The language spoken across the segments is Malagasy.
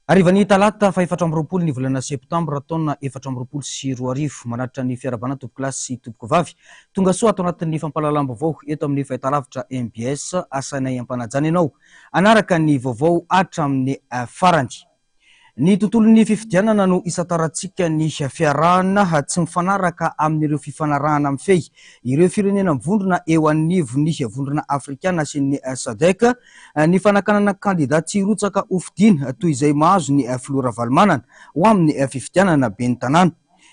Arrivani talata fa 4 ny volana septambra taona 2024 manaritra ny fiarabana tompoko lahy sy tompoko vavy tonga soa ato anatin'ny fampalalam vaovao eto amin'ny fahitalavitra MBS asanay ampanajana ianao anaraka ny vaovao hatramin'ny farany. Ny tontolon'ny fifidianana no isataratsika ny fiarahana tsy mifanaraka amin'ireo fifanarahana mifehy ireo firenena mivondrona eo anivony vondrona afrikana sy ny SADC ny fanakanana kandidat tsirotsaka ofidina toy izay mahazo ny Flora Valmanana ho amin'ny fifidianana ben'ny tanàna.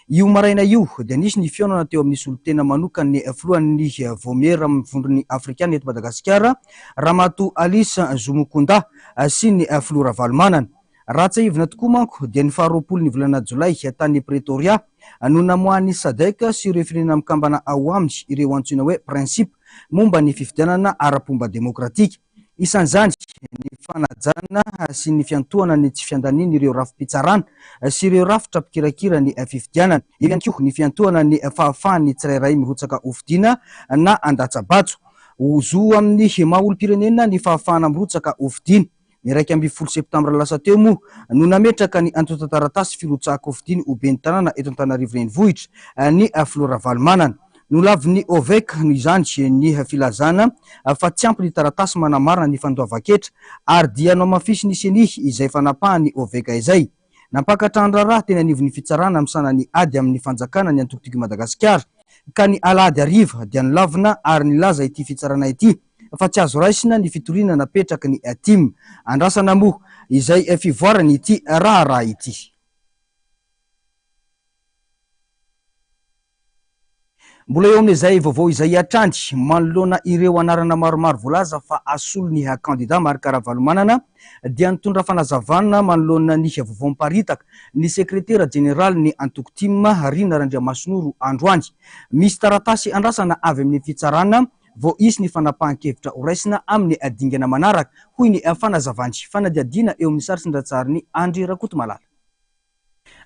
Io maraina io dia nisy ny fionana teo amin'ny solotena manokany filohan'ny vomiera mivondrony afrikana eto Madagasikara Ramatoa Alice Zumukunda sy ny Flora Valmanana. Raha tsy ivona tokoa manko dia ny 20 ny volana Jolay tany Pretoria no namoahany SADC sy ireo firenena mikambana ao aminy ireo antsoina hoe principe momba ny fifidianana ara-pomba demokratika. Isan'izany ny fanajana sy ny fiantohana ny tsy fiandaniny ireo rafi-pitsarana sy ireo rafitra mpikirakira ny fifidianana. Io ihany koa ny fiantohana ny fahafahan'ny tsirairay mirotsaka ofidina na andatsabatso. Zo amin'ny maha-olom-pirenena ny fahafahana mirotsaka ofidina. Ny 12 septambra lasa teo moa no nametraka ny antota-taratasy firotsaka ofidiny ho ben'ny tanàna eto Antananarivo renivohitra ny Flora Valmanana. No laviny OVEC no izany ny filazana fa tsy ampy ny taratasy manamarana ny fandoava-ketra ary dia no mafisy ny seny izay fanapahany OVEC izay. Nampakatrandra teny anivon'ny fitsarana amsana ny ady amin'ny fanjakana ny antokotiko Madagasikara ka ny alady ariva dia nilavina ary nilaza ity fitsarana ity fa tsy azo raisina ny fitoriana napetraka ny team andrasana moa izay fivoarany ity raha ity. Mbola eo amin'izay vaovao izay atrandy manoloana ireo anarana maromaro voalaza fa asolo ny kandidat Marc Ravalomanana dia nitondra fanazavana manoloana ny vaovao-miparitaka ny sekretera jeneraly ny antoko team Rina Randriamasinoro androany. Misy taratasy andrasana avy amin'ny fitsarana vao isy ny fanapahan-kevitra horaisina amin'ny dingana manaraka hoy ny fanazavany fanadiadiana eo amin'ny saritsin-dratsariny Andry Rakotomalala.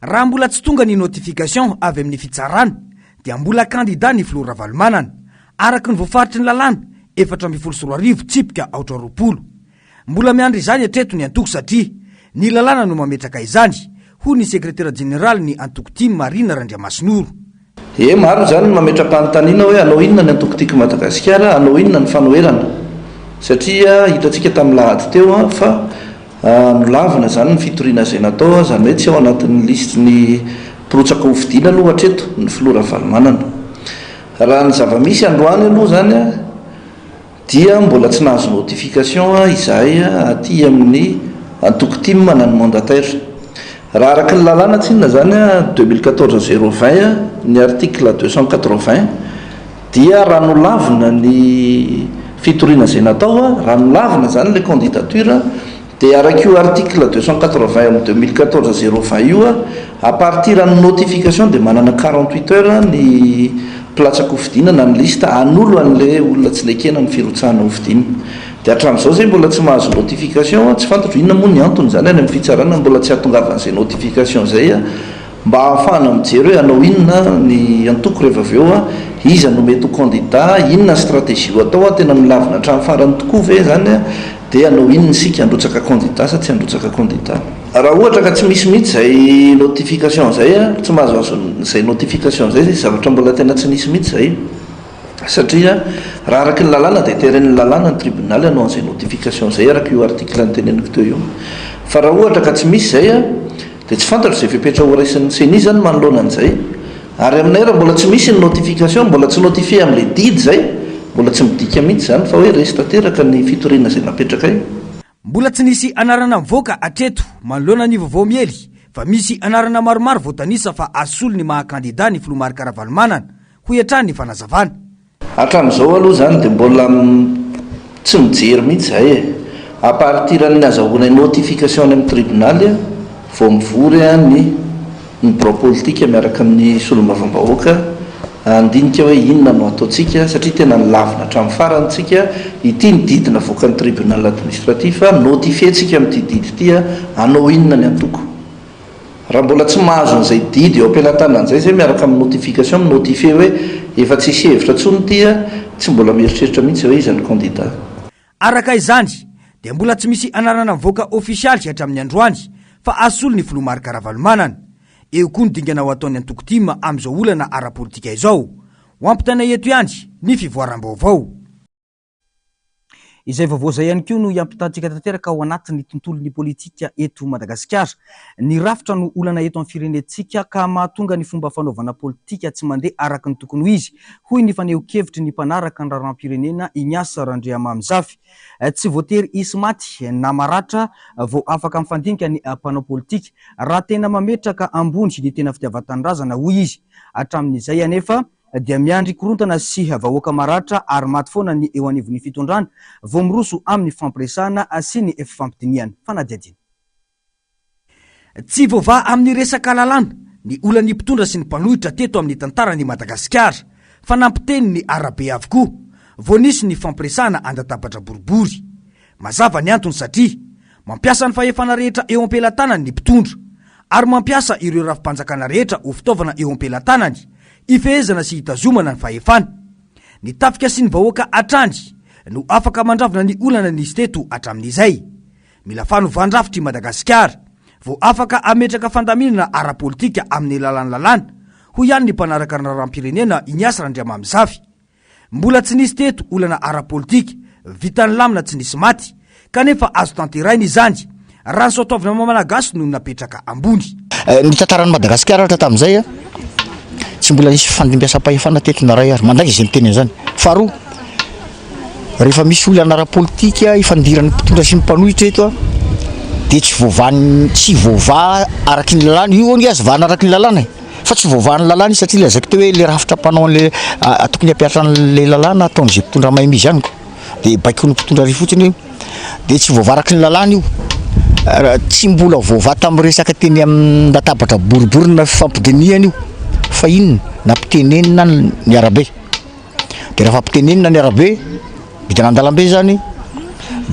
Raha mbola tsy tonga ny notification avy amin'ny fitsarana dia mbola kandidat ny Flora Valmanana araka ny voafaritry ny lalàna 420 tsipika 420. Mbola miandry izany hatreto ny antoko satria ny lalàna no mametraka izany hoy ny sekretera jeneraly ny antoko team Rina Randriamasinoro. Maro zany mametraka anontaniana hoe anao inona ny antokotiko Madagasikara, anao inona ny fanoherana, satria hitatsika tamin'ny lahady teo fa nolavina zany ny fitoriana izay natao, zany hoe tsy ao anatin'ny listy ny mpirotsaka ofidina aloha hatreto ny Flora Valmanana. Raha ny zava-misy androany aloha zany dia mbola tsy nahazo notification izahay aty amin'ny antoko team manany mandataire. Raha araka ny lalàna tsy inona zany 2014-020 ny article 280 dia raha nolavina ny fitoriana izay natao, raha nolavina zany le candidature dia araka io article 280 amin'ny 2014-020 io à partir ny notification dia manana 48 heures ny mpilatsaka ofidina na ny lista anolo an'le olona tsy lekena ny firotsahana ofidina. Dia hatramin'izao zay mbola tsy mahazo notification, tsy fantatro inona moa ny antony zany any amin'ny fitsarana mbola tsy hahatongavan'izay notification zay mba ahafahana mijery hoe anao inona ny antoko rehefa avy eo iza no mety ho candidat, inona stratégie ho atao tena milavina hatramin'ny farany tokoa ve zany dia anao inona sika androtsaka candidat sa tsy androtsaka candidat. Raha ohatra ka tsy misy mihitsy zay notification zay tsy mahazo zay notification zay zavatra mbola tena tsy nisy mihitsy zay, satria raha araka ny lalàna dia teren'ny lalàna ny tribunal anao an'izay notification zay araka io article nyteneniko teo io. Fa raha ohatra ka tsy misy zay dia tsy fantatro izay fipetra ho raisin'ny seny zany manoloana an'izay. Ary aminay raha mbola tsy misy ny notification, mbola tsy notifie amin'ilay didy zay, mbola tsy midika mihitsy zany fa hoe resy tanteraka ny fitoriana izay napetraka io. Mbola tsy nisy anarana mivoaka atreto manoloana ny vaovao miely fa misy anarana maromaro voatanisa fa asolo ny maha-kandidat ny Flora Marc Ravalomanana hoy hatrany ny fanazavana. Hatramin'izao aloha zany dia mbola tsy mijery mihitsy zay à partir ny azahoana notification any amin'ny tribunal vao mivory ny pro-politika miaraka amin'ny solombavambahoaka andinika hoe inona no ataontsika, satria tena nilavina hatramin'ny farantsika ity ny didina voaka ny tribunal administratif notifie-tsika amin'ity didy ity anao inona ny antoko. Raha mbola tsy mahazo an'izay didy eo am-pelantanan'izay zay miaraka amin'ny notification minotifie hoe efa tsy hisy hevitra tsony ity tsy mbola mieritreritra mihitsy hoe iza ny candidat. Araka izany dia mbola tsy misy anarana mivoaka ofisialy hatramin'ny androany fa asolo ny Filomary Karavalomanana. Eo koa ny dingana ho ataony Antokotima amin'izao olana ara-politika izao. Ho ampitana eto ihany ny fivoaram-baovao. Izay vaovao zay ihany koa no iampitahantsika tanteraka ao anatin'ny tontolon'ny politika eto Madagasikara. Ny rafitra no olana eto amin'ny firenentsika ka mahatonga ny fomba fanaovana politika tsy mandeha araka ny tokony ho izy. Hoy ny faneho-kevitry ny mpanaraka ny raharaham-pirenena Ignace Randriamamizafy. Tsy voatery isy maty na maratra vao afaka mifandinika ny mpanao politika raha tena mametraka ambony ny tena fitiavan-tanindrazana hoy izy. Hatramin'izay anefa dia miandry korontana sy vahoaka maratra ary maty foana ny eo anivon'ny fitondrana vao miroso amin'ny fampiresana sy ny fampidiniana fanadiadiana. Tsy voava amin'ny resaka lalàna ny olan'ny mpitondra sy ny mpanohitra teto amin'ny tantarany Madagasikara fa nampiteny ny arabe avokoa vao nisy ny fampiresana andatabatra boribory. Mazava ny antony satria mampiasa ny fahefana rehetra eo am-pelantanany ny mpitondra ary mampiasa ireo rafim-panjakana rehetra ho fitaovana eo am-pelantanany ifehezana sy hitazomana ny fahefana. Ny tafika sy ny vahoaka atrandry no afaka mandravona ny olana nisy teto hatramin'izay. Mila fanovandravitra i Madagasikara vao afaka ametraka fandaminana ara-politika amin'ny lalàna ho ihany ny mpanaraka ny raharaham-pirenena Ignace Randriamamizafy. Mbola tsy nisy teto olana ara-politika vitany lamina tsy nisy maty kanefa azo tanteraina izany raha ny soataovana malagasy no napetraka ambony. Ny tantaran'i Madagasikara tamin'izay tsy mbola nisy fandimbiasam-pahefana teto na ray ary mandray izay miteny zany. Faharoa, rehefa misy olana ara-politika ifandiran'ny mpitondra sy ny mpanohitra eto dia tsy voava araky ny lalàna. Io ny azovana araky ny lalàna fa tsy voavahany lalàna satria lazako teo hoe le rafitra mpanao le tokony hampiatra an'le lalàna ataon'izay mpitondra mahay mizy ihany ko dia baiky ny mpitondra ry fotsiny dia tsy voava araky ny lalàna io. Tsy mbola voava tamin'ny resaka teny amin'ny latabatra boribory na fampidiniana io fa inona nampitenenina ny arabe. Dia rehefa ampitenenina ny arabe bidana an-dalambe zany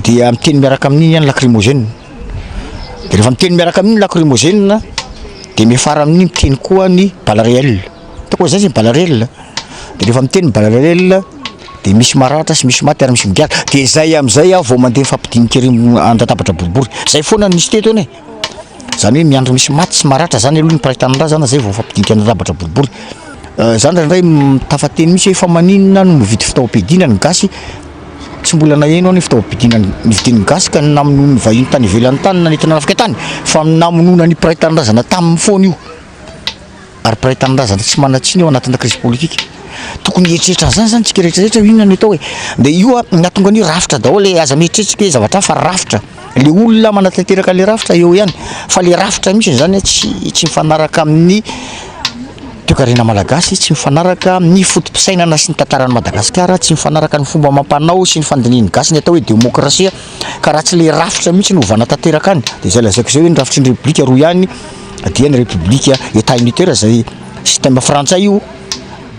dia miteny miaraka amin'iny ihany lacrymogène. Dia rehefa miteny miaraka amin'iny lacrymogène dia miafara amin'iny miteny koa ny balle réelle. Toko zay balle réelle. Dia rehefa miteny balle réelle dia misy maratra sy misy maty ary misy migiaka. Dia zay amin'izay vao mandeha fampidinika ery an-databatra boribory. Zay foana nisy teto ane. Zany hoe miandro misy maty sy maratra zany aloha ny pahitanana zany zay vao fampidinika an-databatra boribory. Zany indray tafateny misy efa maninona no mividy fitaovam-piadiana ny gasy. Tsy mbola naheno ny fitaovam-piadiana nividin'ny gasy ka namonoana ny vahiny tany ivelan'ny tany nanentina n'Afrika tany fa namonoana ny pahitanana tamin'ny foana io. Ary pahitanana tsy manatsiny eo anatin'ny crise politique. Tokony hieritreritra zany zany tsika rehetrarehetra inona no atao hoe dia io nahatonga ny rafitra daholo aza mieritreritra hoe zavatra fa rafitra le olona manatanteraka le rafitra eo ihany fa le rafitra misy zany tsy mifanaraka amin'ny toe-karena malagasy, tsy mifanaraka amin'ny fotom-pisainana sy ny tantaran'i Madagasikara, tsy mifanaraka ny fomba amam-panao sy ny fandiniany gasy ny atao hoe demokrasia ka raha tsy le rafitra mihitsy no vanatanteraka any. Dia zay lazaiko zay hoe ny rafitry ny république roa ihany dia ny république état unitaire zay système frantsay io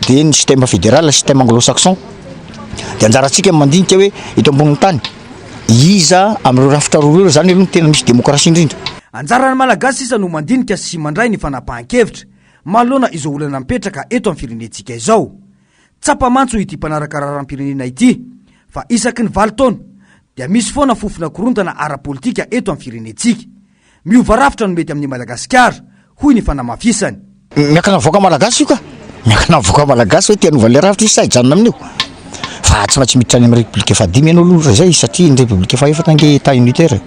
dia ny système fédéral système anglo-saxon. Dia anjarantsika mandinika hoe eto ambonin'ny tany iza amin'ireo rafitra roa ireo zany aloha ny tena misy demokrasia indrindra. Anjaran'ny malagasy isa no mandinika sy mandray ny fanapahan-kevitra manoloana izao olana mipetraka eto amin'ny firenentsika izao. Tsapa-mantso ity mpanaraka raharaham-pirenena ity fa isaky ny 20 taona dia misy foana fofona korontana ara-politika eto amin'ny firenentsika. Miova rafitra no mety amin'ny Madagasikara hoy ny fanamafisany. Miankana voaka malagasy io ka miankana voaka malagasy hoe tianova le rafitra isahijanona amin'io fa tsy maintsy miditra any amin'ny république fadimy ianao aloha zay satria ny république faefatra nge état unitaire.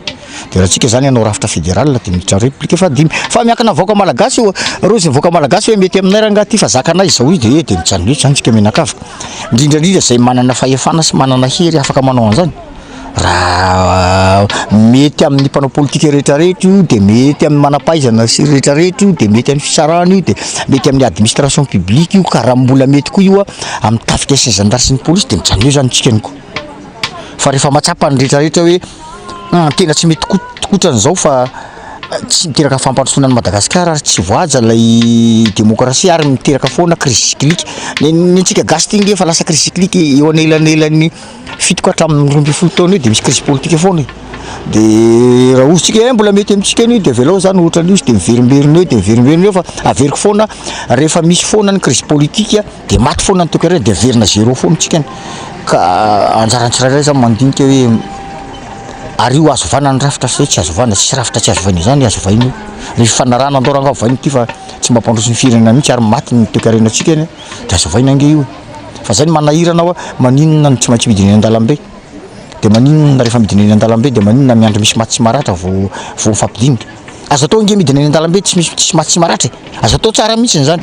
Dia raha tsika zany ianao rafitra fédéral dia miditra république fadimy fa miankana voaka malagasy io rozy voaka malagasy hoe mety aminay raha ngaty fa zakana izy zao izy dia mijanona zany tsika menakava indrindrandrindra zay manana fahefana sy manana hery afaka manao an'izany. Raha mety amin'ny mpanao politika rehetrarehetra io dia mety amin'ny manampahaizana sy rehetrarehetra io dia mety amin'ny fisarahana io dia mety amin'ny administration publique io ka raha mbola mety koa io amin'ny tafika sy ny gendarme sy ny polisy dia mijanona eo zany tsika niko. Fa rehefa matsapa ny rehetrarehetra hoe tena tsy mety tokotran'izao fa tsy miteraka fampandrosoana ny Madagasikara ary tsy voaja ilay demokrasia ary miteraka foana crise cyclique. Ny antsika gasy ty nge fa lasa crise cyclique eo anelanelan'ny 7 ka hatramin'ny 12 taona eo dia misy crise politique foana. Dia raha ohatsika mbola mety amintsika io dia velao zany ohatran'io dia miverimberina eo dia miverimberina eo fa averiko foana rehefa misy foana ny crise politique dia maty foana ny toe-karena dia verina zéro foana tsika ka anjaran'ny tsirairay zany mandinika hoe ary io azovana ny rafitra sy tsy azovana sy rafitra tsy azovaina zany azovaina io fanarana andoranga vaina ty fa tsy mba mpandroso ny firenena mihitsy ary maty ny toekarenantsika eny de azovaina nge io fa zany manahirana hoe maninona tsy maintsy midina eny an-dalambe de maninona rehefa midina eny an-dalambe de maninona miandro misy maty tsy maratra vo mifampidinika azo atao nge midina eny an-dalambe tsy misy maty tsy maratra azo atao tsara mihitsy zany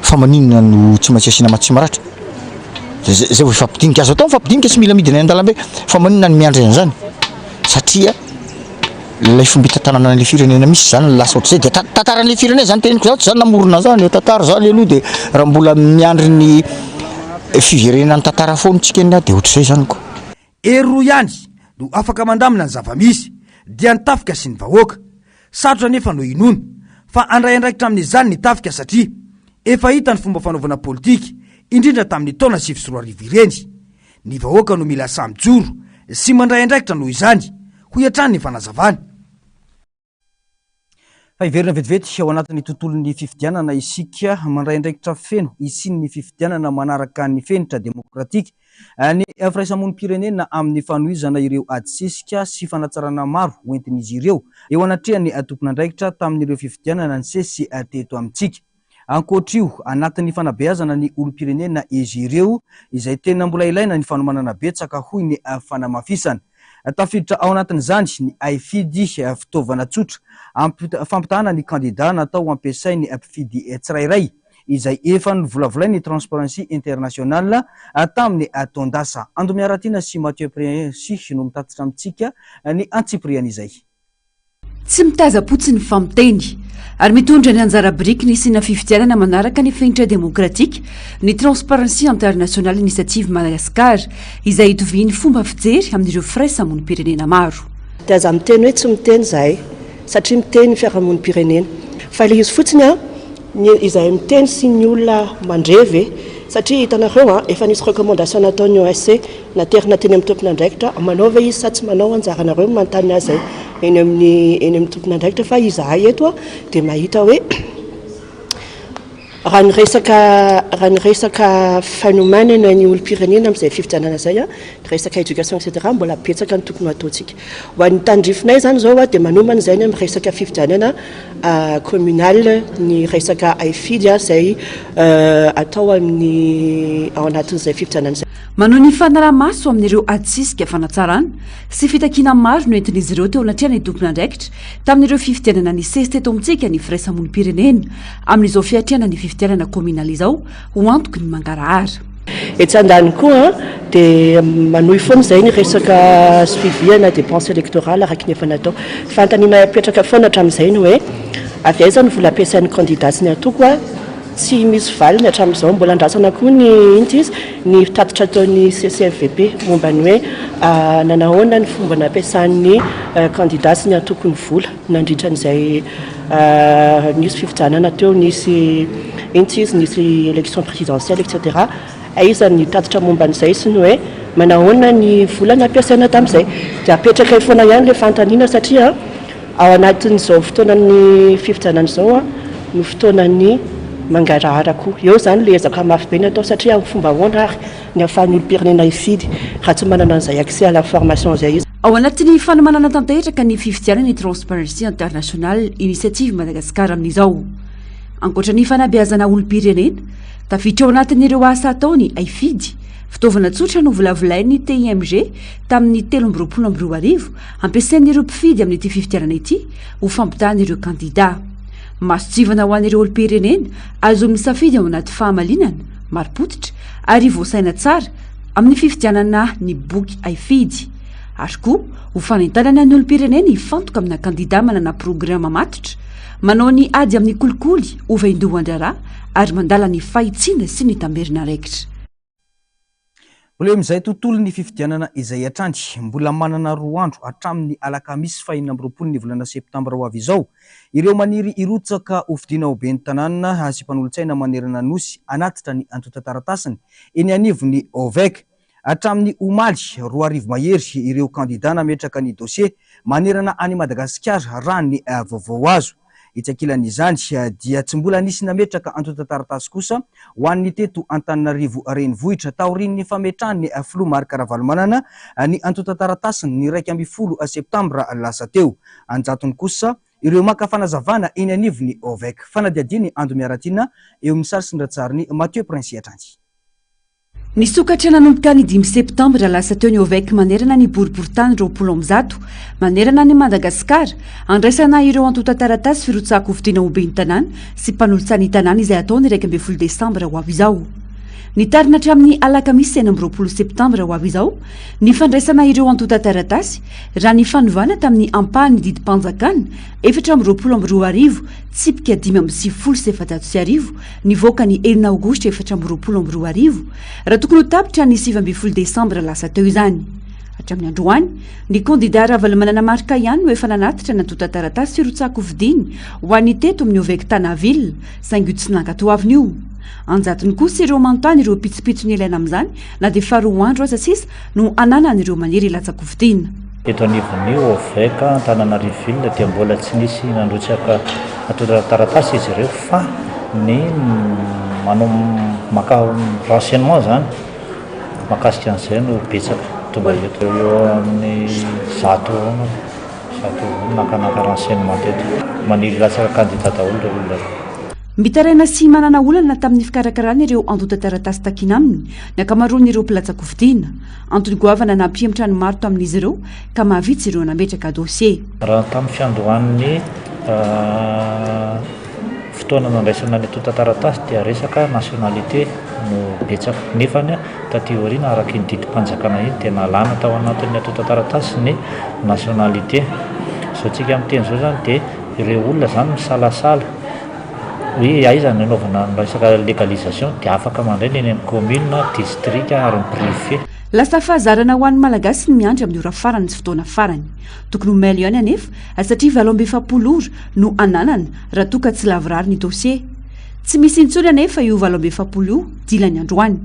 fa maninona no tsy maintsy asina maty tsy maratra zay vo ifampidinika azo atao mifampidinika tsy mila midina eny an-dalambe fa maninona ny miandry an'zany satria lay fombita tanana le firenena misy zany lasa ohatr'izay de tantaran'le firenena zany teniko zao tsy zany namorona zany tantara zany aloha de raha mbola miandry ny fiverenany tantara foanitsika eny de ohatr'izay zany ko eroa ihany no afaka mandamina ny zava-misy dia ny tafika sy ny vahoaka sarotra nefa no inono fa andray andraikitra amin'izany ny tafika satria efa hita ny fomba fanaovana politika indrindra tamin'ny taona 2024 ireny ny vahoaka no mila samijoro sy mandray andraikitra noho izany ho iantrany ny fanazavana fa iverina vetivety ao anatin'ny tontolon'ny fifidianana isika mandray andraikitra feno isin'ny fifidianana manaraka ny fenitra demokratika ny firaisamonim-pirenena amin'ny fanohizana ireo adisesika sy fanatsarana maro hoentin'izy ireo eo anatrehany tompon'andraikitra tamin'ireo fifidianana ny sesy teto amintsika ankoatr'io anatin'ny fanabeazana ny olom-pirenena izy ireo izay tena mbola ilaina ny fanomanana betsaka hoy ny fanamafisana tafiditra ao anatin'izany ny aifidy fitaovana tsotra fampitahana ny kandida natao ampiasainy mpifidy tsirairay izay efa ny volavolainy Transparency International tamin'ny tondasa andomiaratina sy Mathieu Précy no mitatitra amintsika ny antsiprian'izay tsy mitaza-potsy ny famiteny ary mitondra ny anjara biriky ny sina fifidianana manaraka ny fenitra demokratika ny Transparency International Initiative Madagascar izay itoviny fomba fijery amin'ireo firaisamonim-pirenena maro de aza miteny hoe tsy miteny zahay satria miteny fiarahamonim-pirenena fa le izy fotsiny izay miteny sy ny olona mandrevy satria hitanareo efa nisy recommandation nataony OSCE naterina teny amin'ny tompon'andraikitra manaova izy sa tsy manao anjaranareo manontany azy eny amin'ny tompon'andraikitra fa izahay eto dia mahita hoe raha ny resaka fanomanana ny olom-pirenena amin'izay fifidianana zay ny resaka éducation etc mbola betsaka ny tokony ataontsika ho an'ny tandrifinay zany zao dia manomana zay amin'ny resaka fifidianana communal ny resaka aifidy zay atao amin'ny ao anatin'izay fifidianana zay manao ny fanaraha-maso amin'ireo adisisika fanatsarana sy fitakina maro no entin'izy ireo teo anatrehana ny tompon'andraikitra tamin'ireo fifidianana ny sesy teto amintsika ny firaisamonim-pirenena amin'izao fiatriana ny fifidianana communal izao ho antoky ny mangarahara etsandany koa dia manohy foana zay ny resaka suiviana dépense électorale araky ny efa natao fantaniana apetraka foana hatramin'izay ny hoe avy aiza ny vola ampiasain'ny candidat ny atoko tsy misy valiny hatramin'izao mbola andrasana koa ny inty izy ny tatitra ataon'ny CCFVP momba ny hoe nanahoana ny fomba nampiasan'ny candidat ny atoko ny vola nandritra n'izay nisy fifidianana teo nisy inty izy nisy élection présidentielle etc aiza ny tatitra momba n'izay sy ny hoe manahoana ny vola nampiasaina tamin'izay dia apetraka foana ihany le fantaniana satria ao anatin'izao fotoanan'ny fifidianana izao no fotoanan'ny mangarahara koa eo zany le ezaka mafy be ny atao satria amin'ny fomba ahoana ary ny ahafahan'ny olom-pirenena ifidy raha tsy manana an'izay accès à l'information zay izy ao anatin'ny fanomanana tanteraka ny fifidianana ny Transparency International Initiative Madagascar amin'izao ankoatra ny fanabeazana olom-pirenena tafiditra ao anatin'ireo asa ataony aifidy fitaovana tsotra no volavolain'ny TIMG tamin'ny 2024 ampiasain'ireo mpifidy amin'ity fifidianana ity ho fampitahan'ireo kandida masotsivana ho an'ireo olom-pirenena azo misafidy ao anaty fahamalinana maripotitra ary voasaina tsara amin'ny fifidianana ny boky aifidy ary koa ho fanentanana ny olom-pirenena hifantoka amina kandida manana programa matotra manao ny ady amin'ny kolikoly ovaindoho andrara ary mandala ny fahitsiana sy ny tamberina raikitra mbola eo amin'izay tontolo ny fifidianana izay atrany mbola manana 2 andro hatramin'ny alakamisy 24 ny volana septambra ho avy izao ireo maniry irotsaka hofidiana ho ben'ny tanàna sy mpanolontsaina manerana nosy anatitra ny antota-taratasiny eny anivony OVEC hatramin'ny omaly 2 mahery ireo kandida nametraka ny dossier manerana any Madagasikara raha ny vaovao azo itsakilan'izany dia tsy mbola nisy nametraka antota-taratasy kosa ho an'ny teto Antananarivo renivohitra taorian'ny fametrahany filoha Marc Ravalomanana ny antota-taratasy ny 1 septambra lasa teo. Anjatony kosa ireo maka fanazavana eny anivony OVEC. Fanadiadiny Ando Miaratina eo amin'ny sary sy ny ratsariny Mathieu Prince Atranty. Nisokatra nanomboka ny 5 septambra lasa teo ny OVEC manerana ny boriboritany 20 manerana ny Madagasikara andraisana ireo antota-taratasy firotsako fidiana oben'ny tanàna sy mpanolotsany tanàna izay atao ny 12 desambra ho avy izao. Nitarina hatramin'ny alakamisy 9 septambra ho avy izao ny fandraisana ireo antota-taratasy raha ny fanovana tamin'ny ampahany didi-panjakana 4 tsipika 5 nivoaka ny 1 aogostra 4 raha tokony ho tapitra ny 7 desambra lasa teo izany. Hatramin'ny androany ny kandida Ravalomanana marika ihany no efa nanatitra ny antota-taratasy firotsako vidiny ho an'ny teto amin'ny OVEC Tanaville saingy tsy nankatoaviny io. Anjatony kosa ireo manontany ireo pitsopitsony ilaina amin'izany na dia faharoa andro aza sisa no ananany ireo maniry ilatsako vidina. Eto anivon'ny OVEC Antananarivo dia mbola tsy nisy nandrotsaka antota-taratasy izy ireo fa ny manao maka renseignement zany makasika an'izay no betsaka tonga eto eo amin'ny zato nakanaka renseignement teto maniry ilatsaka candidat daholo ireo olona. Mitaraina sy manana olana tamin'ny fikarakarana ireo antota-taratasy takina aminy ny ankamaroan'ireo mpilatsako vidina. Antony goavana nampihemitra ny maro tamin'izy ireo ka mahavitsy ireo nametraka dossier. Raha tamin'ny fiandohan'ny fotoana nandraisana ny antota-taratasy dia resaka nationalité no betsaka nefany taty aoriana araka ny didi-panjakana iny dia nalana tao anatin'ny antota-taratasy ny nationalité. So tsika amin'ny teny zao zany dia ireo olona zany misalasala hoe aiza ny anaovana resaka légalisation dia afaka mandray ny amin'ny commune na district ary ny préfet. Lasa fahazarana ho an'ny malagasy ny miandry amin'ny ora farany sy fotoana farany. Tokony ho mailo ihany anefa satria 27 ora no ananana raha toka tsy lavorary ny dossier. Tsy misy intsony anefa io 27 io dilany androany.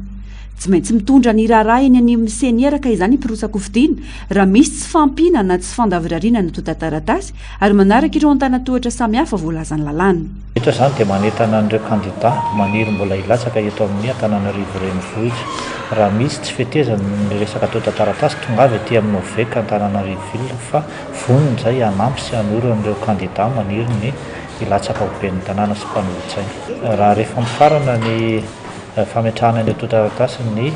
Tsy maintsy mitondra ny raharaha eny amin'ny seniera ka izany mpirotsako vidina raha misy tsy fampina na tsy fandavirariana ny antota-taratasy ary manaraka ireo antanatohatra samihafa voalazany lalàna. Eto zany dia manentana an'ireo candidat maniry mbola ilatsaka eto amin'ny Antananarivo renivohitra. Raha misy tsy fetezany ny resaka antota-taratasy tonga avy aty amin'ny OVEC Antananarivo fa vonony izay hanampy sy hanoro an'ireo candidat maniry ny ilatsaka oben'ny tanàna sy mpanolotsaina. Raha rehefa mifarana ny fametrahana ny antota-taratasy ny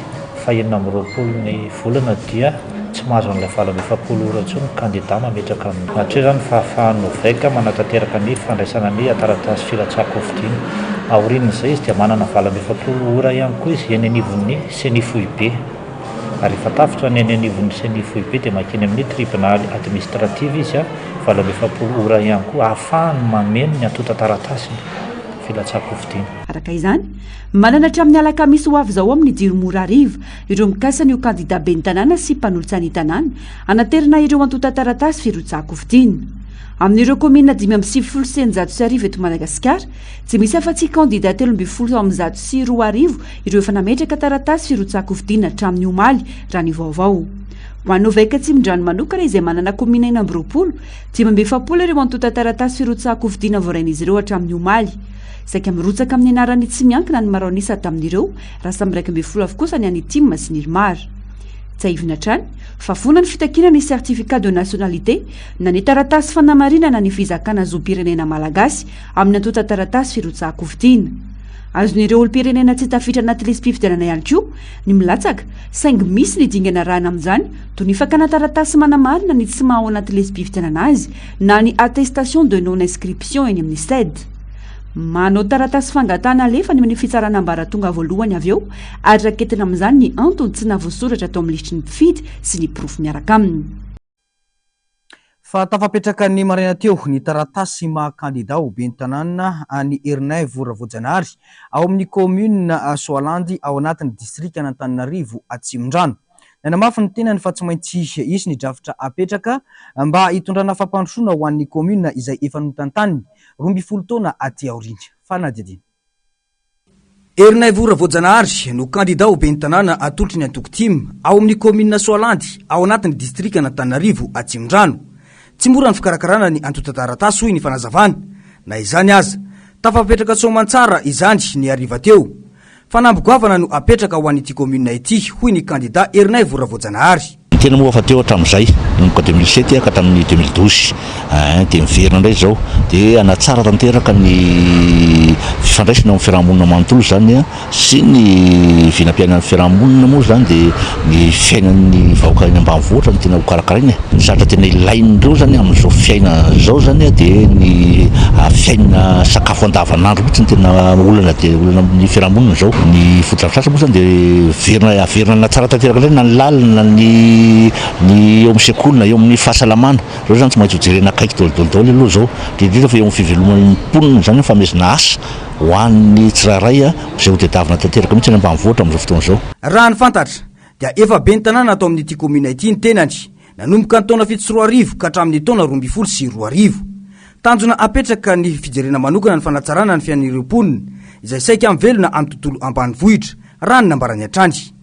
20 ny volana dia tsy mahazo an'ilay 27 ora intsony ny candidat mametraka amin'ny. Hatria zany fahafahan'ny OVEC manatanteraka ny fandraisana ny taratasy filatsako vidina. Aorian'izay izy dia manana 27 ora ihany koa izy eny anivon'ny CNIFOIB. Ary efa tafitra ny eny anivon'ny CNIFOIB dia makeny amin'ny tribunal administrative izy 27 ora ihany koa ahafahany mameno ny antota-taratasy filatsako vidina. Araka izany manana hatramin'ny alakamisy ho avy izao amin'ny jiro mora ariva ireo mikasana io candidat ben'ny tanàna sy mpanolotsany tanàna anaterina ireo antota-taratasy firotsako vidina. Amin'ireo komina 5 eto Madagasikara tsy misy afa-tsy candidat 12 ireo efa nametraka taratasy firotsako vidina hatramin'ny omaly raha ny vaovao. Ho an'ny OVEC Atsimondrano manokana izay manana komina 9 ireo antota-taratasy firotsako vidina voarain'izy ireo hatramin'ny omaly. Saika mirotsaka amin'ny anarany tsy miankina ny maronisa tamin'ireo raha samy 12 avokosa ny any Timma sy ny Irmar. Tsaivina hatrany fa fonany fitakina ny certificat de nationalité na ny taratasy fanamarinana ny fizakana zom-pirenena malagasy amin'ny antota-taratasy firotsako vidina. Azon'ireo olo-pirenena tsy tafitra anaty lesam-pifidianana ihany koa ny milatsaka saingy misy ny dingana rahana amin'izany toy ny fakana taratasy manamarina ny tsy maha ao anaty lesam-pifidianana azy na ny attestation de non inscription eny amin'ny SED. Manao taratasy fangatana alefa ny amin'ny fitsarana ambaratonga voalohany avy eo ary raketina amin'izany ny antony tsy navoasoratra atao amin'ny lisitry ny mpifidy sy ny profy miaraka aminy. Fa tafapetraka ny maraina teo ny taratasy maha-kandida ho ben'ny tanàna any Herinaivo Vojanahary ao amin'ny commune Soalandy ao anatin'ny district Antananarivo Atsimondrano. Nanamafy ny tenany fa tsy maintsy isy ny drafitra apetraka mba hitondrana fampandrosoana ho an'ny commune izay efa notantaniny 12 taona aty aoriana. Fanadiadina. Herinaivo Vojanahary no kandida ho ben'ny tanàna atolotry ny Antoko-Tima ao amin'ny commune Soalandy ao anatin'ny district Antananarivo Atsimondrano. Tsy mora ny fikarakarana ny antota-taratasy hoy ny fanazavana. na izany aza tafapetraka Soamantsara izany ny ariva teo fanambogoavana no apetraka ho an'ity commune ity hoy ny candidat Erinay Voravojanahary. Tena moa fa teo hatram'izay nomboka 2007 ka tamin'ny 2012 dia miverina indray zao dia anatsara tanteraka ny fifandraisana amin'ny fiarahamonina manontolo zany sy ny vinam-piainan'ny fiarahamonina moa zany dia ny fiainan'ny vahoaka any ambanivohitra no tena ho karakaraina ny zatra tena ilain'ireo zany amin'izao fiaina zao zany dia ny fiaina sakafo andavanandro mihitsy ny tena olana dia olana amin'ny fiarahamonina zao ny fotodrafitrasa moa zany dia averina anatsara tanteraka indray na ny lalina ny eo amin'ny sekoly na eo amin'ny fahasalamana zao zany tsy maintsy hojerena akaiky daholo aloha zao indrindra fa eo amin'ny fiveloman'ny mponina zany famezina asa ho an'ny tsirairay izay ho tediavina tanteraka mihitsy any ambanivohitra amin'izao fotoana zao. Raha ny fantatra dia efa be ny tanàna atao amin'ity commune ity ny tenany nanomboka ny taona 7 ka hatramin'ny taona 2024 tanjona apetraka ny fijerena manokana ny fanatsarana ny fiainan'ireo mponina izay saika mivelona amin'ny tontolo ambanivohitra raha ny nambarany hatrany.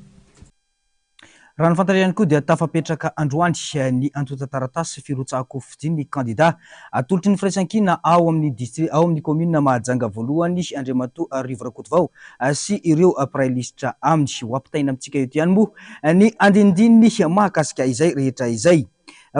Raha ny fantatra ihany koa dia tafapetraka androany ny antota-taratasy firotsahako fidiny ny candidat atolotry ny firaisankina ao amin'ny commune Mahajanga voalohany Andriamatoa Rivorakotovao sy ireo prailista aminy ho ampitaina amintsika eto ihany moa ny andindininy mahakasika izay rehetra izay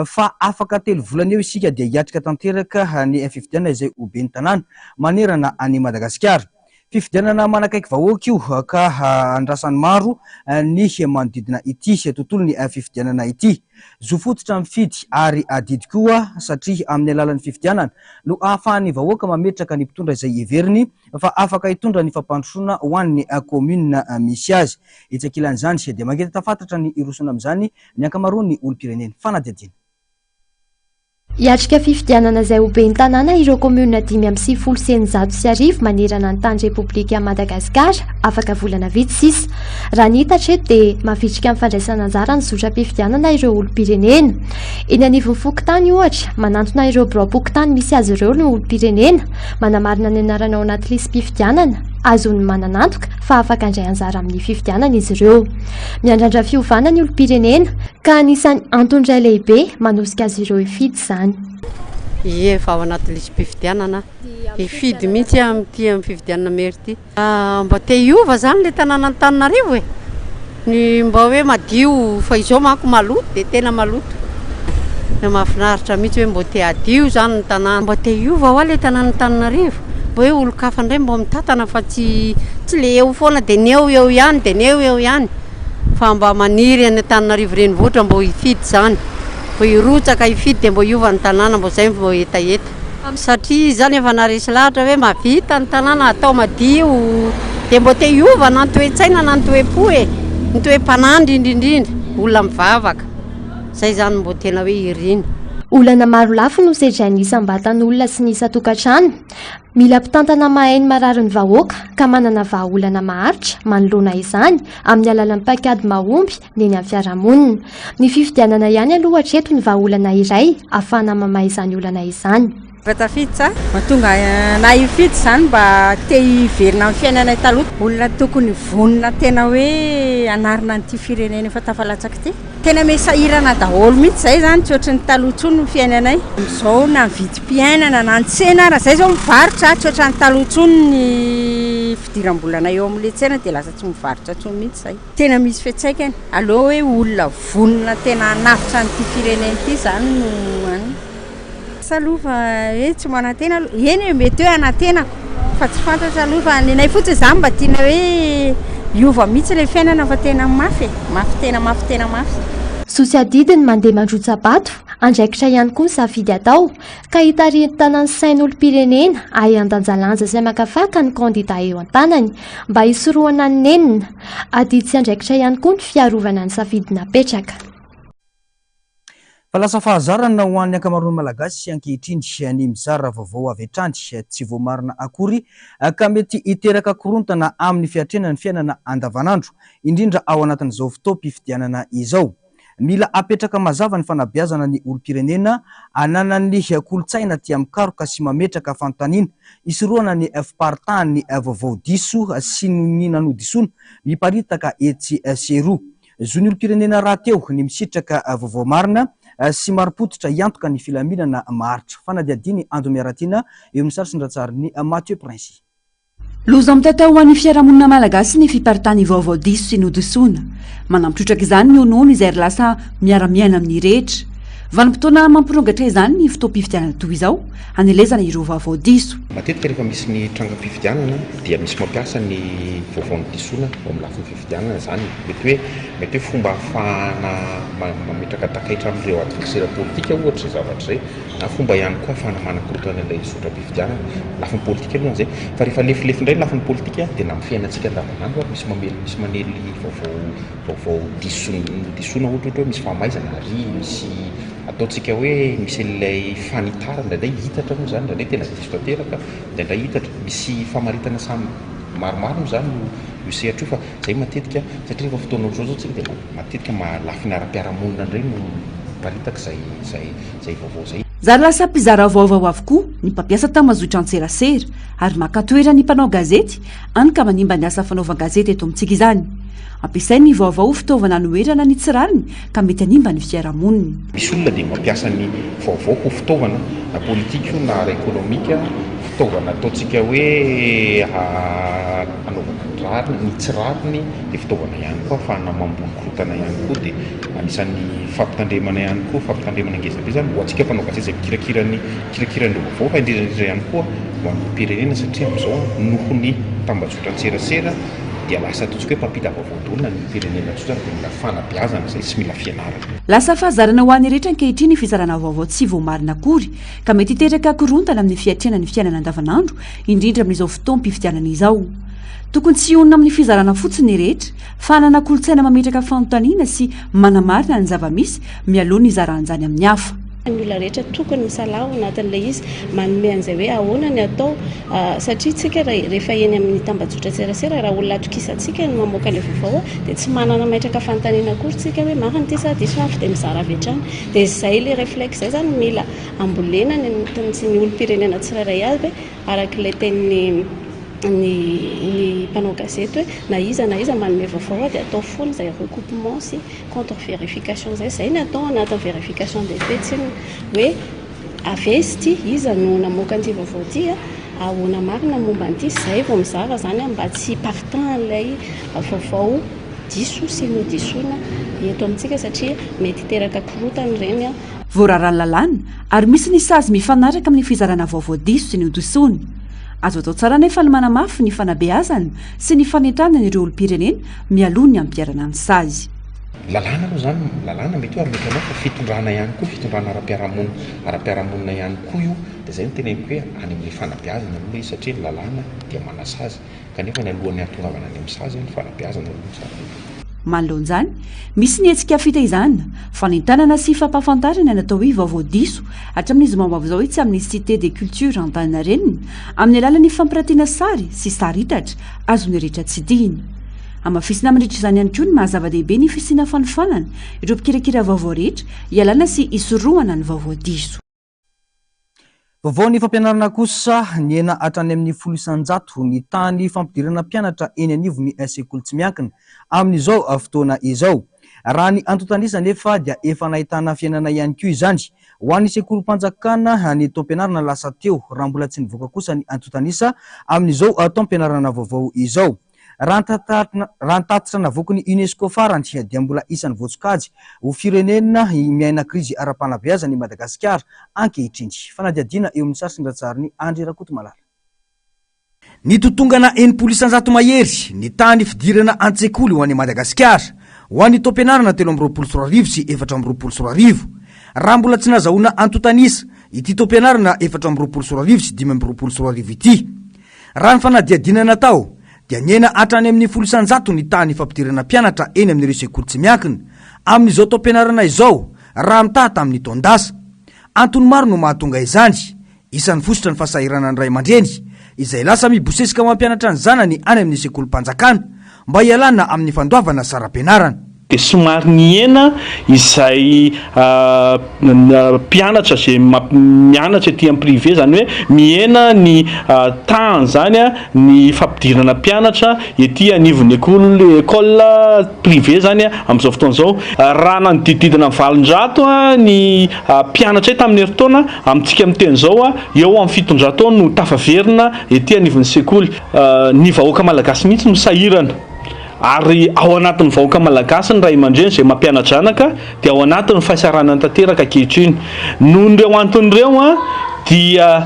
fa afaka 3 volana eo isika dia hiatrika tanteraka ny fifidianana izay ho ben'ny tanàna manerana any Madagasikara. Fifidianana manakaiky vahoaka io ka andrasany maro ny manodidina ity tontolo ny fifidianana ity zo fototra mifidy ary adidy koa satria amin'ny alalan'ny fifidianana no ahafahan'ny vahoaka mametraka ny mpitondra izay heveriny fa afaka hitondra ny fampandrosoana ho an'ny commune misy azy. Itsakilan'izany dia mangety tafantatra ny irosona amin'izany ny ankamaroan'ny olom-pirenena fanadihadiana. Hiatrika fifidianana izay ho ben'ny tanàna ireo commune 570 manerana ny tany repoblika Madagasikara afaka volana vitsy sisa. Raha ny hitatra eto dia mavitrika amin'ny fandraisana anjara ny zotram-pifidianana ireo olom-pirenena. Eny anivon'ny fokontany ohatra manantona ireo birao-pokotany misy azy ireo ny olom-pirenena manamarina ny anarana ao anaty listim-pifidianana azony mananantoka fa afaka handray anjara amin'ny fifidianana izy ireo. Miandrandra fiovana ny olom-pirenena ka anisany antondray lehibe manosika azy ireo hifidy izany. Efa ao anaty listim-pifidianana hifidy mihitsy amin'ity amin'ny fifidianana mery ity. Mba te hiova zany le tanàna Antananarivo ny mba hoe madio fa izao manko maloto dia tena maloto. Mahafinaritra mihitsy hoe mba te adio zany ny tanàna. Mba te hiova ho le tanàna Antananarivo. Mba hoe olo-kafa indray mba mitatana fa tsy le eo foana dia ny eo ihany dia ny eo ihany fa mba maniry any Antananarivo renivohitra mba hifidy zany. Mba hirotsaka hifidy dia mba hiova ny tanàna mba izay mba etaeta. Satria zany efa naresy lahatra hoe mavita ny tanàna atao madio dia mba te hiova na ny toe-tsaina na ny toe-po ny toe-panandry indrindrindra olona mivavaka izay zany mba tena hoe irina. Olana maro lafo no sedrainy isam-batan'olona sy ny isa-tokantrano. Mila mpitantana mahainy marary ny vahoaka ka manana vahaolana maharitra manoloana izany amin'ny alalan'ny paikady mahomby ny eny amin'ny fiarahamonina. Ny fifidianana ihany aloha hatreto ny vahaolana iray ahafahana mamaha izany olana izany. Tafiditra mahatonga na hifidy izany mba te hiverina amin'ny fiainana taloha. Olona tokony vonona tena hoe anarina an'ity firenena efa tafalatsaka ity. Tena mesahirana daholo mihitsy izay zany tsy ohatry ny taloha intsony ny fiainanay. Izao na vidim-piainana na ny tsena raha izay izao mivarotra tsy ohatry ny taloha intsony ny fidiram-bolana eo amin'ilay tsena dia lasa tsy mivarotra intsony mihitsy izay. Tena misy fiantsaikany aleo hoe olona vonona tena hanafitra an'ity firenena ity izany no any. Salova tsy manantena eny mety hoe anatenako fa tsy fantatra aloha fa nenay fotsiny izany mba tiana hoe hiova mihitsy ilay fiainana fa tena mafy tena mafy. Sosy adidiny mandeha mandrotsa-bato andraikitra ihany koa ny safidy atao ka hitarihana ny sain'olom-pirenena ahian-danjalanja izay makafaka ny kandida eo an-tanany mba hisorohana ny nenina adidy sy andraikitra ihany koa ny fiarovana ny safidy napetraka. Fa lasa fahazarana ho an'ny ankamaroan'ny malagasy sy ankehitriny ny mizara vaovao avy hatrany tsy voamarina akory ka mety hiteraka korontana amin'ny fiatrenana ny fiainana andavanandro indrindra ao anatin'izao fotoam-pifidianana izao. Mila apetraka mazava ny fanabeazana ny olom-pirenena ananan'ny kolotsaina tia mikaroka sy mametraka fanontaniana isorohana ny fiparitahan'ny vaovao diso sy ny nanodisoana miparitaka etsy seroa. Zo ny olom-pirenena rahateo ny misitraka vaovao marina sy maripototra iantoka ny filaminana maharitra fanadiadiny ando miaratina eo amin'ny sary sindratsariny Mathieu Prince. Loza mitata ho an'ny fiarahamonina malagasy ny fiparitany vaovao diso sy nodosoana manampitrotraka izany ny onono izay ry lasa miara-miaina amin'ny rehetra. Vanim-potoana mampirongatra izany ny fotoam-pifidianana toy izao hanelezana ireo vaovao diso. Matetika rehefa misy ny trangam-pifidianana dia misy mampiasa ny vaovao disoana ao amin'ny lafiny fifidianana izany. Mety hoe fomba ahafahana mametraka takaitra amin'ireo adversaire politika ohatra zavatra izay na fomba ihany koa ahafahana manakorotana ilay sotram-pifidianana lafiny politika aloha izay. Fa rehefa lefilefy indray lafiny politika dia na amin'ny fiainantsika andavanandro misy manely vaovao disoana ohatra hoe misy fahamaizana ary misy ataontsika hoe misy ilay fanitarana indray hitatra moa zany indray tena diso tanteraka indray hitatra misy famaritana samy maromaro moa zany io sehatra io fa zay matetika satria rehefa fotoana zao tsika dia matetika lafiny ara-piarahamonina indray no paritaka zay vaovao zay. Zary lasa mpizara vaovao avokoa ny mpampiasa tamazotra an-tserasera ary makatoera ny mpanao gazety any ka manimba ny asa fanaovan-gazety eto amintsika izany. Ampiasainy vaovao fitaovana noerana ny tsirariny ka mety hanimba ny fiarahamonina. Misy olona dia mampiasa ny vaovao ho fitaovana na politika io na ara-ekônomika fitaovana ataontsika hoe anaovana ny tsirariny dia fitaovana ihany koa ahafahana mamboly korotana ihany koa dia anisan'ny fampitandremana ihany koa fampitandremana ngezabe zany ho antsika mpanao gazety izay mikirakirany vaovao fa indrindra ihany koa ho an'ny pirenena satria amin'izao nohon'ny tambazotra an-tserasera dia lasa ataontsika hoe mpampita vaovao-dolona ny pirenena tsotra dia mila fanabeazana izay tsy mila fianarana. Lasa fahazarana ho an'ny rehetra ankehitriny ny fizarana vaovao tsy voamarina akory ka mety hiteraka korontana amin'ny fiatrena ny fiainana andavanandro indrindra amin'izao fotoam-pifidianana izao. Tokony tsy onona amin'ny fizarana fotsiny rehetra fa hanana kolontsaina mametraka fanontaniana sy manamarina ny zava-misy mialoha ny zaran'izany amin'ny hafa. Ny olona rehetra tokony misalao anatin'ilay izy manome an'izay hoe ahoana ny atao satria tsika rehefa eny amin'ny tambazotra tserasera raha olona atokisantsika no mamoaka ilay vaovao dia tsy manana mametraka fanontaniana akory tsika hoe marina ity sa diso avy dia mizara avy hatrany dia izay ilay réflexe zay zany mila ambolena ny olom-pirenena tsirairay avy arak'ilay tenin'ny mpanao gazety hoe na iza manome vaovao dia atao foana izay recoupement sy contre vérification zay ny atao anatin'ny vérification des faits tsy hoe avesy ty iza no namoaka an'ity vaovao ty ahoana marina momba an'ity zay vao mizara zany mba tsy partant ilay vaovao diso sy nodisoana eto amintsika satria mety teraka korotana ireny voararany lalàna ary misy ny sazy mifanaraka amin'ny fizarana vaovao diso sy nodisoana. Azo atao tsara nefa ny manamafy ny fanabeazana sy ny fanentanana ireo olom-pirenena mialoha ny ampiarana ny sazy. Lalàna aloha zany lalàna mety hoe mety anao fa fitondrana ihany koa fitondrana ara-piarahamonina ihany koa io dia zay no tena hoe any amin'ny fanabeazana aloha izy satria lalàna dia manasazy kanefa ny alohan'ny atongavana any amin'ny sazy ny fanabeazana aloha. Manoloan'izany misy ny hetsika fitaizana fanentanana sy fampahafantarana natao hoe vaovao diso hatramin'izy momba izao hoe tsy amin'ny cité des cultures Antaninarenina amin'ny alalan'ny fampiratiana sary sy saritatra azony rehetra tsy diny. Amafisina amin'nrehetra izany ihany koa ny mahazava-dehibe ny fisiana fanofanana ireo mpikirakira vaovao rehetra ialana sy isorohana ny vaovao diso. Vaovao ny fampianarana kosa ny ena hatrany amin'ny 100 ny tany fampidirana mpianatra eny anivony sekoly tsy miankina amin'izao fotoana izao. Raha ny antotanisa nefa dia efa nahitana fiainana ihany koa izany ho an'ny sekolim-panjakana ny taom-pianarana lasa teo raha mbola tsy nivoaka kosa ny antotanisa amin'izao taom-pianarana vaovao izao. Raha nitatitra navokiny UNESCO farany dia mbola isan'ny voatsikajy ho firenena miaina krizy ara-panabeazana i Madagasikara ankehitriny. Fanadiadina eo amin'ny sary sindratsariny Andry Rakotomalala. Ny totongana 900 mahery ny tany fidirana an-tsekoly ho an'ny Madagasikara ho an'ny taom-pianarana 13 sy 14. Raha mbola tsy nazahoana antotanisa ity taom-pianarana 14 sy 15 ity. Raha ny fanadiadina natao dia niena hatrany amin'ny 100 ny tany fampidirana mpianatra eny amin'ireo sekoly tsy miankina amin'izao taom-pianarana izao raha mitahata amin'ny taondasa. Antony maro no mahatonga izany, isan'ny fototra ny fasahirana ny ray aman-dreny izay lasa mibosesika mampianatra ny zanany any amin'ny sekolim-panjakana mba hialana amin'ny fandoavana saram-pianarana. dia somary niena izay mpianatra zay mianatra ety amin'ny privé zany hoe miena ny tany zany a ny fampidirana mpianatra ety anivon'ny école privé zany a amin'izao fotoan'izao raha nanodididina valonjato a ny mpianatra e tamin'ny heritaona amintsika miteny zao a eo amin'ny 700 taona no tafaverina ety anivon'ny sekoly ny vahoaka malagasy mihitsy no sahirana ary ao anatin'ny vahoaka malagasy ny ray aman-dreny zay mampianatranaka dia ao anatin'ny fahasaranany tanteraka ankehitriny nohon'ireo anton'ireo a dia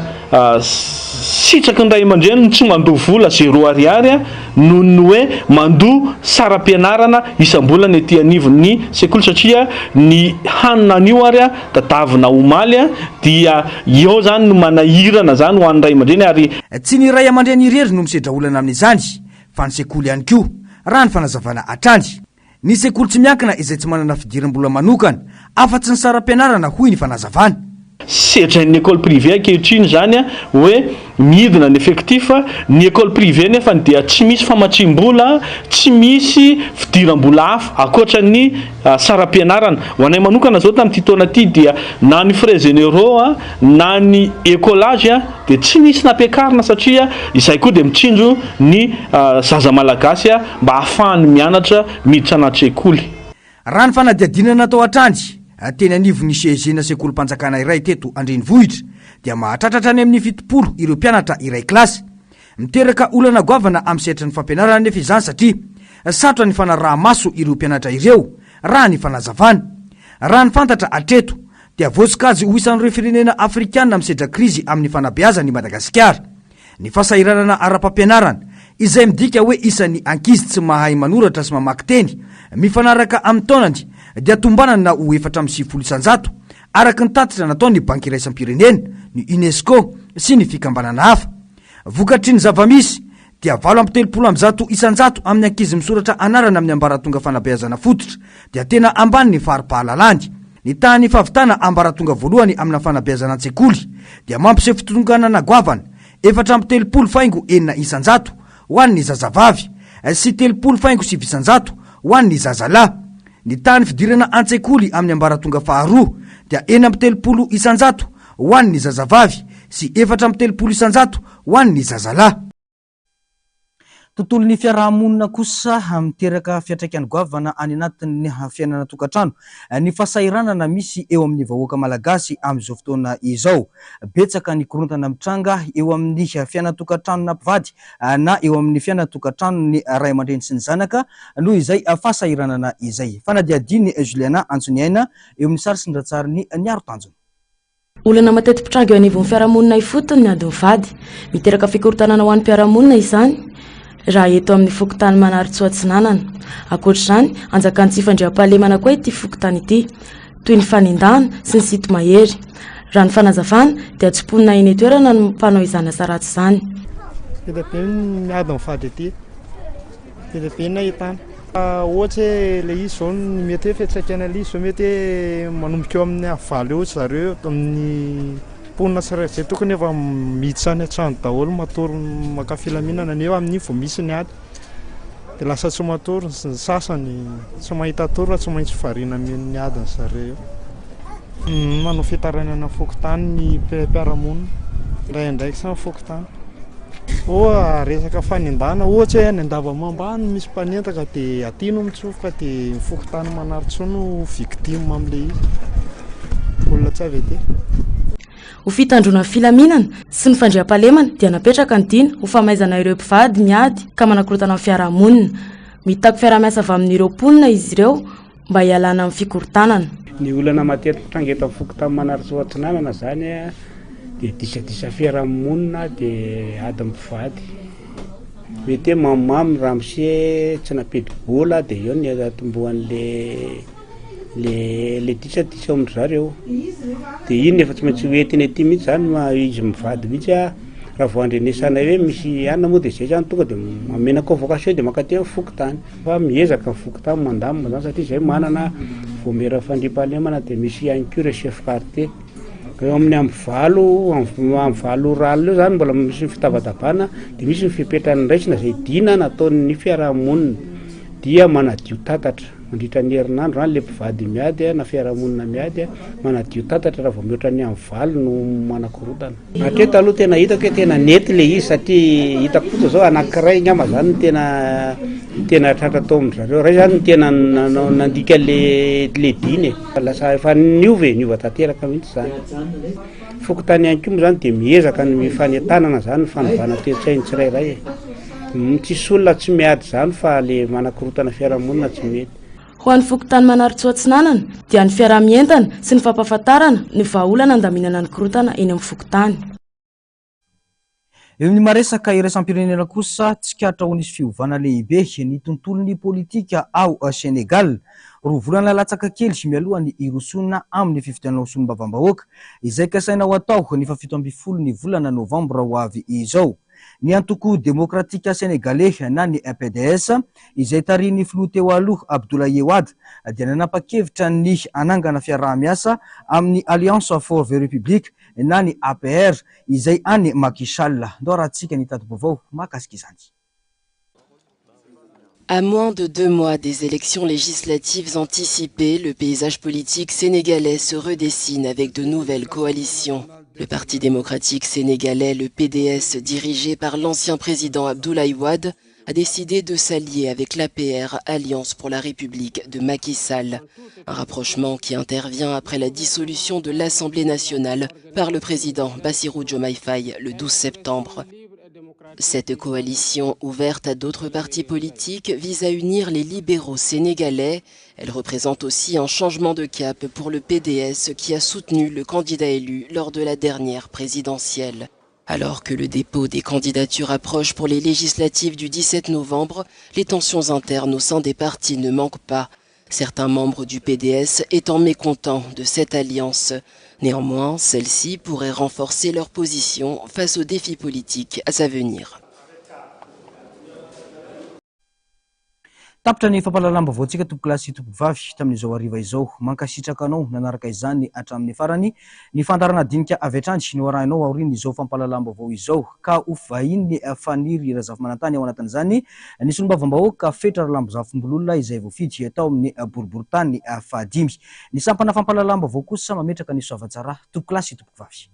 sitraky ny ray aman-dreny ny tsy mandoha vola 0 ariary a noho ny hoe mandoha saram-pianarana isam-bolana ety anivon'ny sekoly satria ny hanina anio ary a tadavina omaly a dia eo zany no manahirana zany ho an'ny ray aman-dreny ary tsy ny ray aman-dreny irery no misedra olana amin'izany fa ny sekoly ihany koa raha ny fanazavana atrany ny sekoly tsy miankina izay tsy manana fidiram-bola manokana afa-tsy ny saram-pianarana hoy ny fanazavana sedrany école privé ankehitriny zany a hoe midina ny effectif ny école privé nefa dia tsy misy famatrim-bola tsy misy fidiram-bola hafa akoatra ny saram-pianarana ho anay manokana zao tamin'ity taona ity dia na ny frais généraux na ny écolage dia tsy misy nampiakarina satria izay koa dia mitsinjo ny zaza malagasy mba ahafahany mianatra miditra anaty sekoly raha ny fanadiadinana atao atrany teny anivon'ny CEG-na sekolim-panjakana iray teto Andrenivohitra dia mahatratratra any amin'ny 70 ireo mpianatra iray klasy miteraka olana goavana amin'ny setra ny fampianarana nefa izany satria satrotra ny fanaraha-maso ireo mpianatra ireo raha ny fanazavana raha ny fantatra atreto dia voasikazy ho isan'ireo firenena afrikanina misedra krizy amin'ny fanabeazany Madagasikara ny fahasahiranana ara-pampianarana izay midika hoe isan'ny ankizy tsy mahay manoratra sy mamaky teny mifanaraka amin'ny taonany dia tombanana ho 450 isanjato araka ny tatitra nataony banky iraisam-pirenena ny UNESCO sy ny fikambanana hafa vokatry ny zavamisy dia 830 isanjato amin'ny ankizy misoratra anarana amin'ny ambaratonga fanabeazana fototra dia tena ambany ny fari-pahalalany ny tany favitana ambaratonga voalohany amin'ny fanabeazana an-tsekoly dia mampiseho fitonganana goavana 430 isanjato ho an'ny zazavavy sy 30 isanjato ho an'ny zazalahy ny tany fidirana an-tsekoly amin'ny ambaratonga faharoa dia 30 isanjato ho an'ny zazavavy sy 430 isanjato ho an'ny zazalahy tontolo ny fiarahamonina kosa miteraka fiatraikany goavana any anatin'ny fiainana tokantrano ny fahasahiranana misy eo amin'ny vahoaka malagasy amin'izao fotoana izao betsaka ny korontana mitranga eo amin'ny fiainana tokantrano na mpivady na eo amin'ny fiainana tokantrano ny ray aman-dreny sy ny zanaka noho izay fahasahiranana izay fanadiadiny Juliana Antsoniaina eo amin'ny sary sy ny ratsariny niaro tanjona olana matety mpitranga eo anivon'ny fiarahamonina ifotony ny adiny vady miteraka fikorotanana ho an'ny mpiarahamonina izany raha eto amin'ny fokotany manary tsoatsinanana akoatra izany anjakan'ny tsy fandriam-pahalemana koa ity fokotany ity toy ny fanindana sy ny sito mahery raha ny fanazavana dia tsy mponina eny toerana no mpanao izany asa ratsy izany be miady mivady ety be na hitana ohatry hoe le izy zao mety hoe fiatsaikana le izy zao mety hoe manomboka eo amin'ny avaly eo zareo amin'ny mponina tsirairay tokony efa miditra any an-trano daholo matory maka filaminana ny eo amin'iny vao misy ny ady dia lasa tsy matory ny sasany tsy mahita tory raha tsy maintsy variana amin'ny adiny zareo manao fitaranana fokotany ny mpiaramonina ndraindraiky sa fokotany oa resaka fanindana ohatra hoe any andavamambany misy mpanentaka dia atino mitsofoka dia fokotany manaritso no victime amin'le izy olona tsy avy ety ho fitandrona filaminana sy ny fandriam-pahalemana dia napetraka ny dina ho famaizana ireo mpivady miady ka manakorotana amin'ny fiarahamonina mitako fiaramiasa avy amin'ireo mponina izy ireo mba hialana amin'ny fikorotanana ny olana matetiky mitranga eto amin'ny fokotany manaritso atsinanana zany dia disadisa fiarahamonina dia ady mpivady mety hoe mamimamy raha misie tsy napidi-bola dia eo ny atombohan'le le disadisa ao amin'zareo dia iny efa tsy maintsy hoentiny aty mihitsy zany izy mivady mihitsy raha vao andrenesana hoe misy anina moa dia zay zany tonga dia mamenako vocation dia makaty amin'ny fokotany fa miezaka amin'ny fokotany mandamina zany satria zay manana voamera fandriam-pahalemana dia misy ancure chef quartier eo amin'ny amin'ny valo ralina eo zany mbola misy fitavatabana dia misy ny fipetrany raisina zay dina nataon'ny fiarahamonina dia manadio tatatra mandritra ny herinandro any le mpivady miady na fiarahamonina miady manadio tatatra raha vao mihoatra ny amin'ny valo no manakorotana. Hatreto aloha tena hitako hoe tena nety le izy satria hitako kosa zao anankiray ngamba zany tena tratra tao amin'zareo ray zany tena nandika le diny lasa efa niova tanteraka mihitsy zany. Fokotany ihany koa moa zany dia miezaka ny mifanentanana zany fanovana toe-tsainy tsirairay tsisy olona tsy miady zany fa le manakorotana fiarahamonina tsy mety. Ho an'ny fokotany manaro-tsoatsinanana dia ny fiarah-mientana sy ny fampahafantarana ny vahaolana andaminana ny korotana eny amin'ny fokotany. Eo amin'ny maresaka iraisam-pirenena kosa tsikatra ho nisy fiovana lehibe ny tontolon'ny politika ao Senegal. Roa volana latsaka kely mialohan'ny irosona amin'ny fifidianana solombavam-bahoaka izay kasaina ho atao ny 17 ny volana novambra ho avy izao. Ny antoko demokratika senegalais na ny PDS izay tarin'ny filoha teo aloha Abdoulaye Wade dia nanapa-kevitra ny anangana fiaraha-miasa amin'ny Alliance for the Republic na ny APR izay any Macky Sall. Ndoaratsika ny tati-baovao mahakasika izany. À moins de 2 mois des élections législatives anticipées, le paysage politique sénégalais se redessine avec de nouvelles coalitions. Le Parti démocratique sénégalais, le PDS, dirigé par l'ancien président Abdoulaye Wade, a décidé de s'allier avec l'APR, Alliance pour la République de Macky Sall. Un rapprochement qui intervient après la dissolution de l'Assemblée nationale par le président Bassirou Diomaye Faye le 12 septembre. Cette coalition, ouverte à d'autres partis politiques, vise à unir les libéraux sénégalais. Elle représente aussi un changement de cap pour le PDS qui a soutenu le candidat élu lors de la dernière présidentielle. Alors que le dépôt des candidatures approche pour les législatives du 17 novembre, les tensions internes au sein des partis ne manquent pas. Certains membres du PDS étant mécontents de cette alliance. Néanmoins, celle-ci pourrait renforcer leur position face aux défis politiques à venir. Tapitra ny fampahalalam-baoantsika tompo-kilasy tompo-vavy tamin'izao hariva izao mankasitraka anao nanaraka izany hatramin'ny farany ny fandarana dinika avy hatrany no arahinao aoriana izao fampahalalam-baovao izao ka ho vahiny faniry razafy manantany ao anatin'izany ny solombavam-bahoaka fetra lambo-zafim-bololona izay voafidy tao amin'ny boriboritany fahadimy. Ny sampana fampahalalam-baovao kosa mametraka ny soavatsara tompo-kilasy tompo-vavy.